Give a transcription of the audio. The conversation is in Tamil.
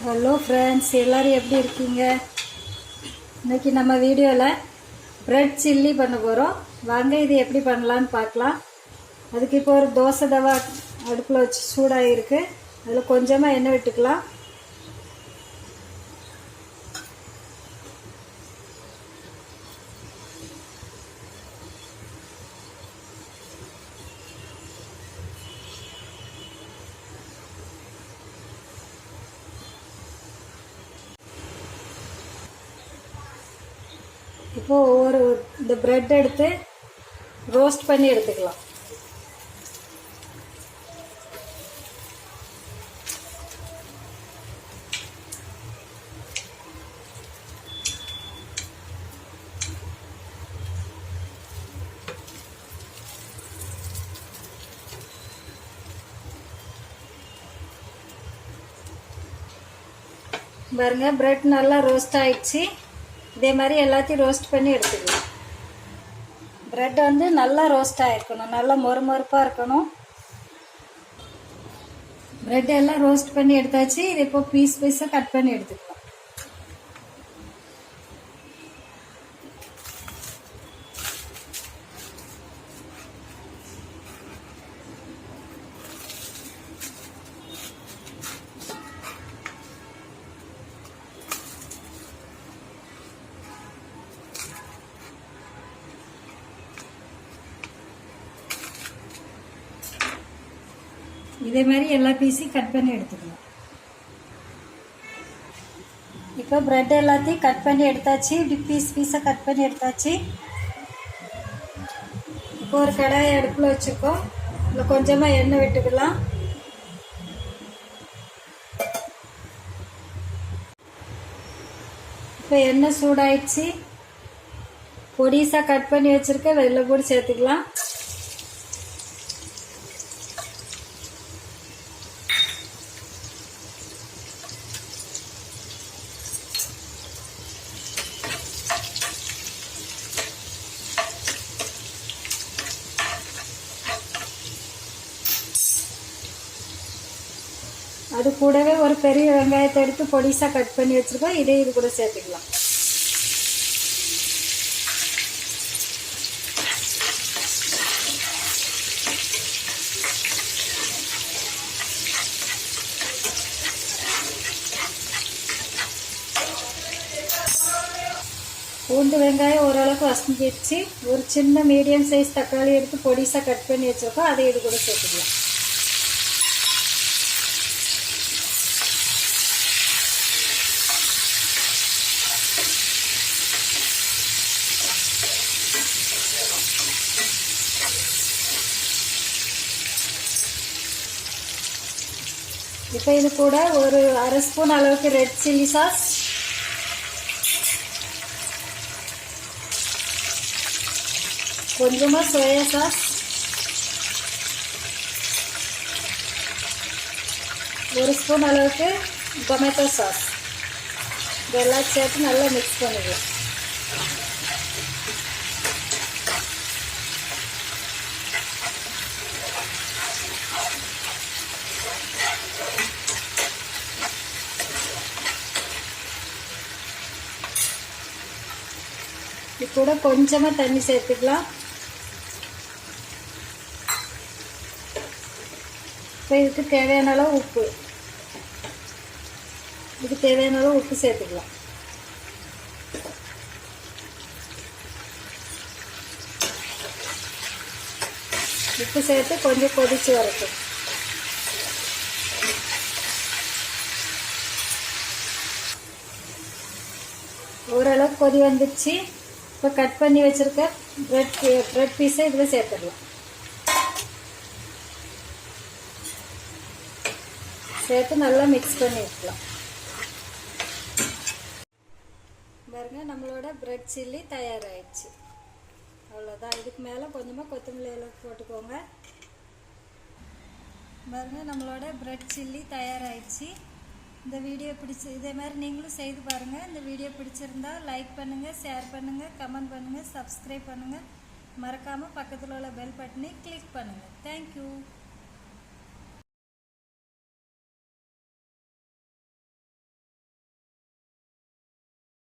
ஹலோ ஃப்ரெண்ட்ஸ், எல்லோரும் எப்படி இருக்கீங்க? இன்றைக்கி நம்ம வீடியோவில் ப்ரெட் சில்லி பண்ண போகிறோம். வாங்க இது எப்படி பண்ணலான்னு பார்க்கலாம். அதுக்கு இப்போ ஒரு தோசை தவா அடுப்பில் வச்சு சூடாக இருக்குது. அதில் கொஞ்சமாக எண்ணெய் விட்டுக்கலாம். இப்போது இந்த ப்ரெட் எடுத்து ரோஸ்ட் பண்ணி எடுத்துக்கலாம். பாருங்க, ப்ரெட் நல்லா ரோஸ்ட் ஆயிடுச்சு. இதே மாதிரி எல்லாத்தையும் ரோஸ்ட் பண்ணி எடுத்துக்கலாம். ப்ரெட் நல்லா ரோஸ்ட் ஆகிருக்கணும், நல்லா மொறுமொறுப்பாக இருக்கணும். ப்ரெட் எல்லாம் ரோஸ்ட் பண்ணி எடுத்தாச்சு. இது இப்போ பீஸாக கட் பண்ணி எடுத்துக்கலாம். இதே மாதிரி எல்லா பீஸையும் கட் பண்ணி எடுத்துக்கலாம். இப்போ ப்ரெட் எல்லாத்தையும் கட் பண்ணி எடுத்தாச்சு. இப்படி பீஸாக கட் பண்ணி எடுத்தாச்சு. இப்போ ஒரு கடாயை அடுப்பில் வச்சுருக்கோம். இதில் கொஞ்சமாக எண்ணெய் விட்டுக்கலாம். இப்போ எண்ணெய் சூடாயிடுச்சு. பொடிசாக கட் பண்ணி வச்சுருக்க வெள்ளை கூட சேர்த்துக்கலாம். அது கூடவே ஒரு பெரிய வெங்காயத்தை எடுத்து பொடிசாக கட் பண்ணி வச்சுருக்கோம். இது கூட சேர்த்துக்கலாம். பூண்டு வெங்காயம் ஓரளவுக்கு வசங்கிடுச்சு. ஒரு சின்ன மீடியம் சைஸ் தக்காளி எடுத்து பொடிசாக கட் பண்ணி வச்சுருக்கோம். அதை இது கூட சேர்த்துக்கலாம். இப்போ இது கூட ஒரு அரை ஸ்பூன் அளவுக்கு ரெட் சில்லி சாஸ், கொஞ்சமாக சோயா சாஸ், ஒரு ஸ்பூன் அளவுக்கு டொமேட்டோ சாஸ் இதெல்லாம் சேர்த்து நல்லா மிக்ஸ் பண்ணிக்கலாம். இது கூட கொஞ்சமாக தண்ணி சேர்த்துக்கலாம். இப்போ இதுக்கு தேவையான அளவு உப்பு சேர்த்துக்கலாம். உப்பு சேர்த்து கொஞ்சம் கொதிச்சு வரட்டும். ஓரளவுக்கு கொதி வந்துடுச்சு. இப்போ கட் பண்ணி வச்சுருக்க ப்ரெட் பீஸை இதில் சேர்த்துடலாம். சேர்த்து நல்லா மிக்ஸ் பண்ணி வைக்கலாம். பாருங்க, நம்மளோட ப்ரெட் சில்லி தயாராகிடுச்சு. அவ்வளோதான். இதுக்கு மேலே கொஞ்சமாக கொத்தமல்லி இலை போட்டுக்கோங்க. பாருங்க, நம்மளோட ப்ரெட் சில்லி தயாராகிடுச்சு. இந்த வீடியோ இதே மாதிரி நீங்களும் செய்து பாருங்கள். இந்த வீடியோ பிடிச்சிருந்தா லைக் பண்ணுங்கள், ஷேர் பண்ணுங்கள், கமெண்ட் பண்ணுங்கள், சப்ஸ்கிரைப் பண்ணுங்கள். மறக்காமல் பக்கத்தில் உள்ள பெல் பட்டனை கிளிக் பண்ணுங்கள். தேங்க்யூ.